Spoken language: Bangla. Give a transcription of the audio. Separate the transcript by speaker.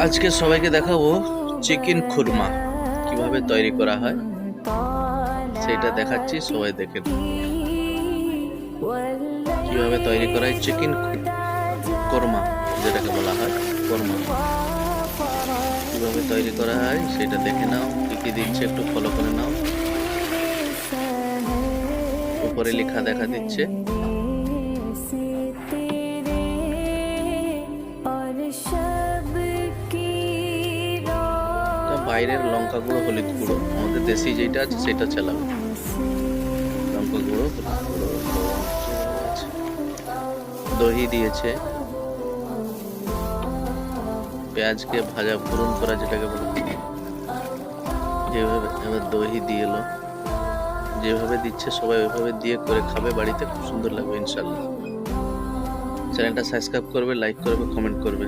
Speaker 1: আজকে সবাইকে দেখাবো চিকেন খুরমা কিভাবে তৈরি করা হয় সেটা দেখাচ্ছি, সবাই দেখেন কিভাবে তৈরি করা হয় চিকেন কোরমা, যেটাকে বলা হয় কোরমা। কিভাবে তৈরি করা হয় সেটা দেখে নাও, কি কি দিচ্ছে একটু ফলো করে নাও। উপরে লেখা দেখা দিচ্ছে। বাইরের লঙ্কা গুঁড়ো, হলুদ গুঁড়ো, আমাদের দেশি যেটা আছে সেটা চালাবে। লঙ্কা গুঁড়ো, হলুদ গুঁড়ো, দহি দিয়েছে, পেঁয়াজকে ভাজা ফোড়ন করা যেটাকে বলে, যেভাবে এবার দহি দিয়ে এলো, যেভাবে দিচ্ছে সবাই ওইভাবে দিয়ে করে খাবে বাড়িতে, খুব সুন্দর লাগবে ইনশাল্লাহ। চ্যানেলটা সাবস্ক্রাইব করবে, লাইক করবে, কমেন্ট করবে।